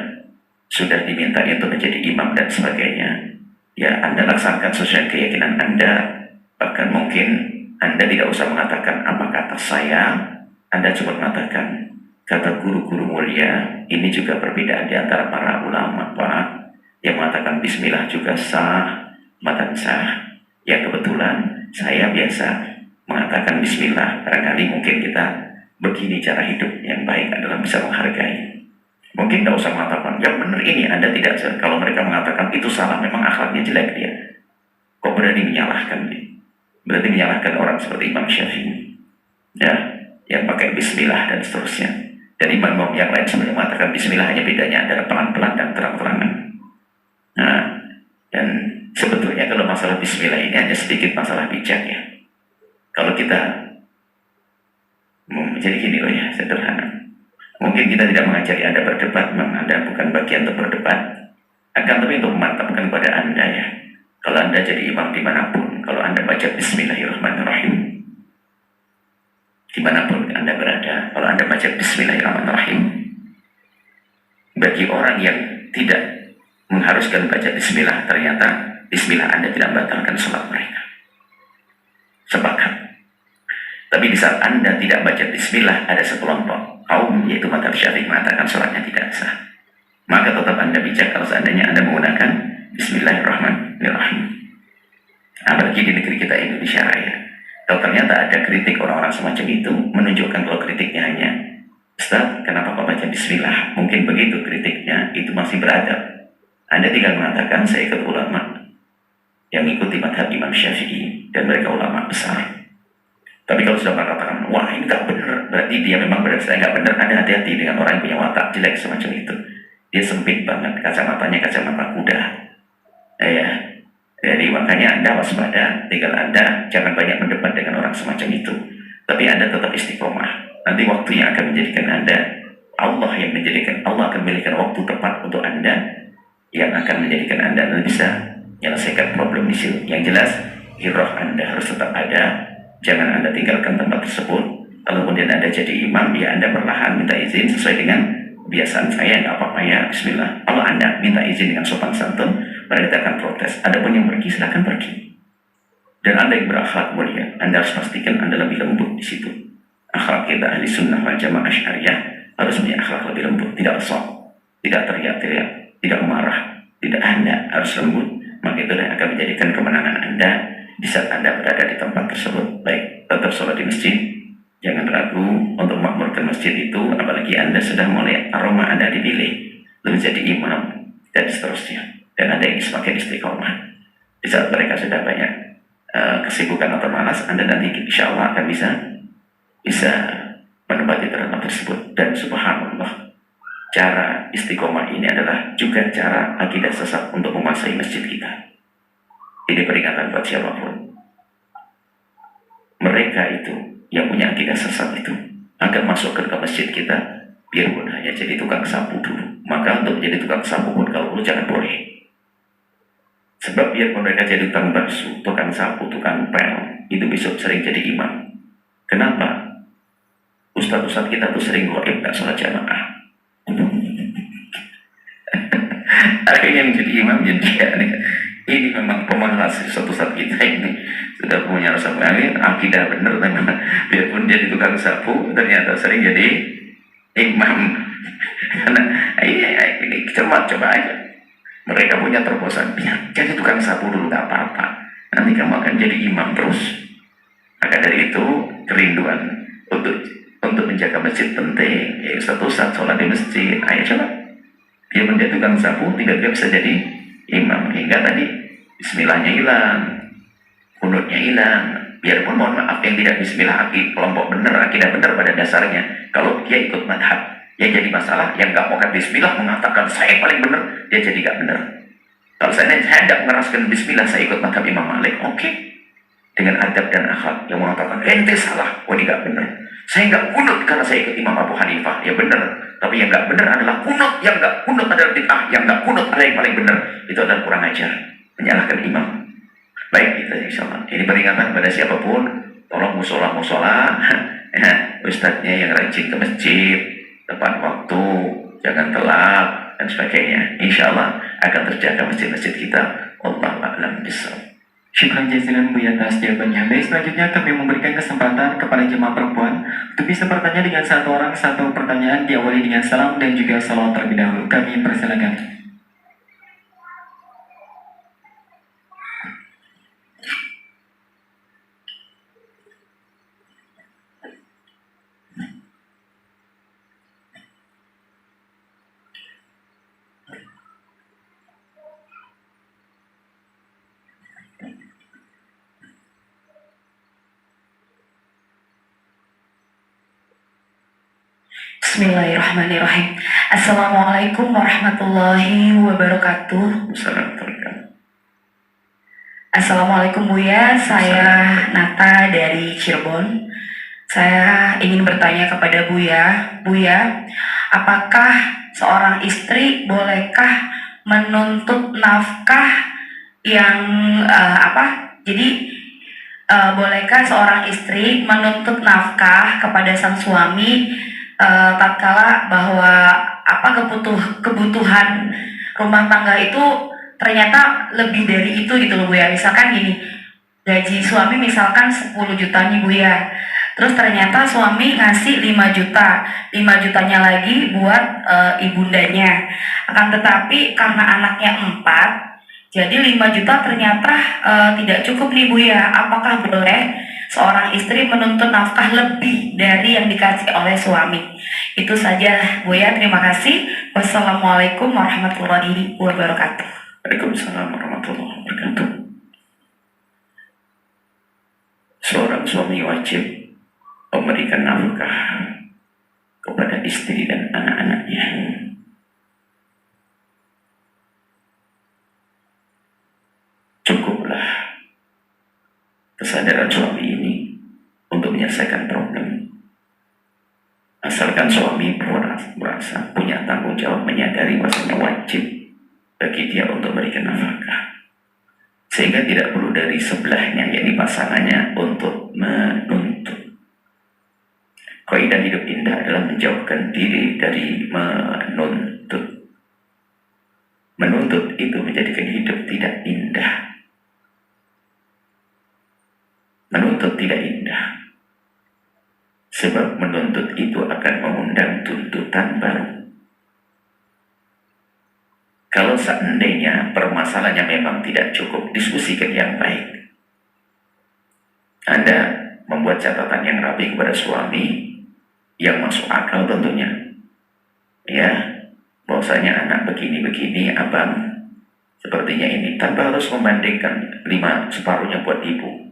sudah diminta untuk menjadi imam dan sebagainya, ya Anda laksanakan sesuai keyakinan Anda. Bahkan mungkin Anda tidak usah mengatakan apa kata saya, Anda cuma mengatakan kata guru-guru mulia. Ini juga perbedaan di antara para ulama, Pak, yang mengatakan bismillah juga sah, matan sah. Ya kebetulan saya biasa mengatakan bismillah. Barangkali mungkin kita begini cara hidup yang baik adalah bisa menghargai. Mungkin tidak usah mengatakan yang benar ini Anda tidak. Kalau mereka mengatakan itu salah, memang akhlaknya jelek dia, kok berani menyalahkan dia? Berarti menyalahkan orang seperti Imam Syafi'i, ya, yang pakai bismillah dan seterusnya. Dan imam-imam yang lain sebenarnya mengatakan bismillah, hanya bedanya antara pelan-pelan dan terang-terangan. Nah, dan sebetulnya kalau masalah bismillah ini hanya sedikit masalah bijak ya. Kalau kita jadi gini loh ya, sederhana. Mungkin kita tidak mengajari Anda berdebat, memang Anda bukan bagian untuk berdebat. Akan tapi untuk memantapkan kepada Anda ya, kalau Anda jadi imam dimanapun, kalau Anda baca bismillahirrahmanirrahim, dimanapun Anda berada, kalau Anda baca bismillahirrahmanirrahim, bagi orang yang tidak mengharuskan baca bismillah, ternyata bismillah Anda tidak membatalkan sholat mereka. Sepakat. Tapi di saat Anda tidak baca bismillah, ada sekelompok kaum, yaitu mazhab Syafi'i, mengatakan sholatnya tidak sah. Maka tetap Anda bijak kalau seandainya Anda menggunakan bismillahirrahmanirrahim. Apalagi di negeri kita Indonesia Raya. Kalau ternyata ada kritik orang-orang semacam itu, menunjukkan kalau kritiknya hanya, Ustaz, kenapa kau baca bismillah? Mungkin begitu kritiknya, itu masih beradab. Anda tinggal mengatakan, saya ikut ulama yang mengikuti mazhab Imam Syafi'i, dan mereka ulama besar. Tapi kalau sudah mengatakan, wah ini tak benar, berarti dia memang benar, saya nggak benar. Anda hati-hati dengan orang yang punya watak jelek semacam itu. Dia sempit banget, kacamatanya kacamata kuda. Ya, jadi makanya Anda waspada. Tinggal Anda jangan banyak mendebat dengan orang semacam itu. Tapi Anda tetap istiqomah. Nanti waktunya akan menjadikan Anda, Allah akan memberikan waktu tepat untuk Anda, yang akan menjadikan Anda bisa menyelesaikan problem isu. Yang jelas, hirah Anda harus tetap ada. Jangan Anda tinggalkan tempat tersebut. Kalau kemudian Anda jadi imam, ya Anda perlahan minta izin sesuai dengan kebiasaan saya, nggak apa-apa ya, bismillah. Kalau Anda minta izin dengan sopan santun, mereka tidak akan protes. Ada pun yang pergi, silakan pergi. Dan Anda yang berakhlak mulia, Anda harus pastikan Anda lebih lembut di situ. Akhlak kita ahli sunnah wal jamaah syariah harus punya akhlak lebih lembut, tidak sok, tidak teriak-teriak, tidak marah, tidak. Anda harus lembut. Maka itu yang akan menjadikan kemenangan Anda di saat Anda berada di tempat tersebut. Baik, tetap sholat di masjid, jangan ragu untuk memakmurkan masjid itu. Apalagi Anda sudah mulai aroma Anda dipilih menjadi imam dan seterusnya, dan Anda yang semakin istiqomah. Di saat mereka sudah banyak kesibukan atau malas, Anda nanti insya Allah akan bisa menempati tempat tersebut. Dan subhanallah, cara istiqomah ini adalah juga cara akidah sesat untuk menguasai masjid kita. Ini peringatan buat siapapun. Mereka itu yang punya akidah sesat itu akan masuk ke masjid kita, biarpun hanya jadi tukang sapu dulu. Maka untuk menjadi tukang sapu pun kalau perlu jangan boleh. Sebab biarpun mereka jadi tukang basuh, tukang sapu, tukang pel, itu besok sering jadi imam. Kenapa? Ustadz-ustadz kita tuh sering goib, gak sholat jamaah. Akhirnya menjadi imam jadi dia. Ini memang pemalas ustadz kita ini sudah punya rasa akidah benar, biarpun jadi tukang sapu ternyata sering jadi imam. Karena ini coba aja. Mereka punya terobosan, ya, jadi tukang sapu dulu gak apa-apa. Nanti kamu akan jadi imam terus. Maka dari itu kerinduan untuk menjaga masjid penting. Ya Ustaz sholat di masjid. Ayo coba. Dia menjadi tukang sapu, tiba-tiba bisa jadi imam. Hingga tadi bismillahnya hilang, kunutnya hilang. Biarpun mohon maaf yang tidak bismillah kelompok benar, akidah benar pada dasarnya. Kalau dia ikut madhab, yang jadi masalah yang gak mau bismillah mengatakan saya paling benar, dia jadi gak benar. Kalau saya tidak mengeraskan bismillah, saya ikut madhab Imam Malik, oke. Dengan adab dan akhlak yang mengatakan ente salah, ini gak benar. Saya gak kunut karena saya ikut Imam Abu Hanifah, ya benar. Tapi yang gak benar adalah kunut, yang gak kunut adalah bid'ah, yang gak kunut adalah yang paling benar. Itu adalah kurang ajar, menyalahkan imam. Baik, kita insyaallah. Ini peringatan pada siapapun, tolong musola, ustadznya yang rajin ke masjid, tepat waktu, jangan telat dan sebagainya. Insyaallah akan terjaga masjid-masjid kita. Wallahu a'lam bishawab. Syukran jazilan Buya atas jawabannya. Baik, selanjutnya kami memberikan kesempatan kepada jemaah perempuan untuk bisa bertanya dengan satu orang satu pertanyaan, diawali dengan salam dan juga salawat terlebih dahulu. Kami persilakan. Bismillahirrahmanirrahim. Assalamualaikum warahmatullahi wabarakatuh. Assalamualaikum Buya, saya Nata dari Cirebon. Saya ingin bertanya kepada Buya, apakah seorang istri bolehkah menuntut nafkah yang bolehkah seorang istri menuntut nafkah kepada sang suami tatkala bahwa kebutuhan rumah tangga itu ternyata lebih dari itu gitu loh Bu ya. Misalkan gini, gaji suami misalkan 10 juta nih Bu ya, terus ternyata suami ngasih 5 juta, 5 jutanya lagi buat ibundanya. Akan tetapi karena anaknya 4, jadi 5 juta ternyata tidak cukup nih Bu ya. Apakah boleh seorang istri menuntut nafkah lebih dari yang dikasih oleh suami? Itu saja Bu ya, terima kasih. Wassalamualaikum warahmatullahi wabarakatuh. Waalaikumsalam warahmatullahi wabarakatuh. Seorang suami wajib memberikan nafkah kepada istri dan anak-anaknya. Cukuplah kesadaran suami ini untuk menyelesaikan problem. Asalkan suami merasa punya tanggung jawab, menyadari bahwasanya wajib bagi dia untuk memberikan nafkah, sehingga tidak perlu dari sebelahnya, yakni pasangannya, untuk menuntut. Kaidah hidup indah adalah menjauhkan diri dari menuntut. Menuntut itu menjadikan hidup tidak indah. Menuntut tidak indah, sebab menuntut itu akan mengundang tuntutan baru. Kalau seandainya permasalahannya memang tidak cukup, diskusikan yang baik. Anda membuat catatan yang rapi kepada suami, yang masuk akal tentunya. Ya, bahwasanya anak begini-begini, abang sepertinya ini, tanpa harus membandingkan 5 separuhnya buat ibu.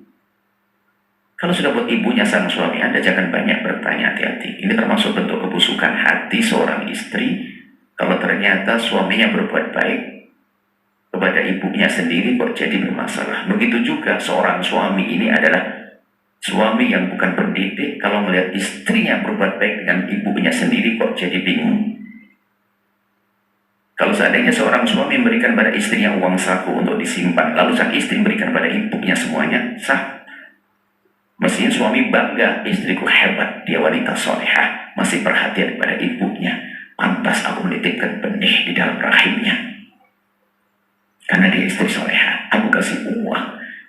Kalau sudah buat ibunya sang suami, Anda jangan banyak bertanya, hati-hati. Ini termasuk bentuk kebusukan hati seorang istri. Kalau ternyata suaminya berbuat baik kepada ibunya sendiri kok jadi bermasalah. Begitu juga seorang suami ini adalah suami yang bukan pendidik. Kalau melihat istrinya berbuat baik dengan ibunya sendiri kok jadi bingung. Kalau seandainya seorang suami memberikan pada istrinya uang saku untuk disimpan, lalu sang istri memberikan pada ibunya semuanya, sah. Mestinya suami bangga, istriku hebat, dia wanita solehah, masih perhatian pada ibunya. Pantas aku menitipkan benih di dalam rahimnya. Karena dia istri solehah, aku kasih uang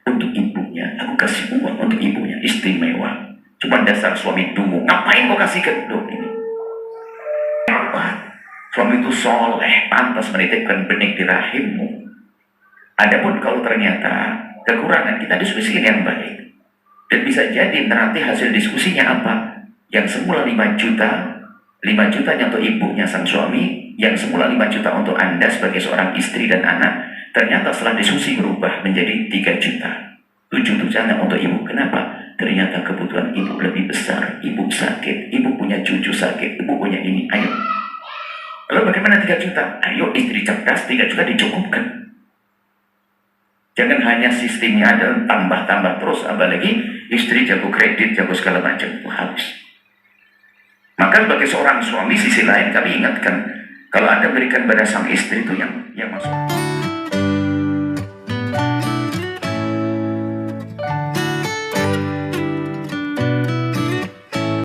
untuk ibunya, aku kasih uang untuk ibunya, istimewa. Cuma dasar suami dungu, ngapain kau kasih kedua ini? Suami itu soleh, pantas menitipkan benih di rahimmu. Adapun kalau ternyata kekurangan, kita diskusikan yang baik. Dan bisa jadi nanti hasil diskusinya apa? Yang semula 5 juta, 5 jutanya untuk ibunya sang suami, yang semula 5 juta untuk Anda sebagai seorang istri dan anak, ternyata setelah diskusi berubah menjadi 3 juta. 7 jutanya untuk ibu. Kenapa? Ternyata kebutuhan ibu lebih besar. Ibu sakit, ibu punya cucu sakit, ibu punya ini. Ayo. Lalu bagaimana 3 juta? Ayo istri cerdas, 3 juta dicukupkan. Jangan hanya sistemnya ada tambah-tambah terus, apalagi istri jago kredit, jago segala macam, itu habis. Maka sebagai seorang suami, sisi lain kami ingatkan, kalau Anda berikan pada sang istri itu yang masuk.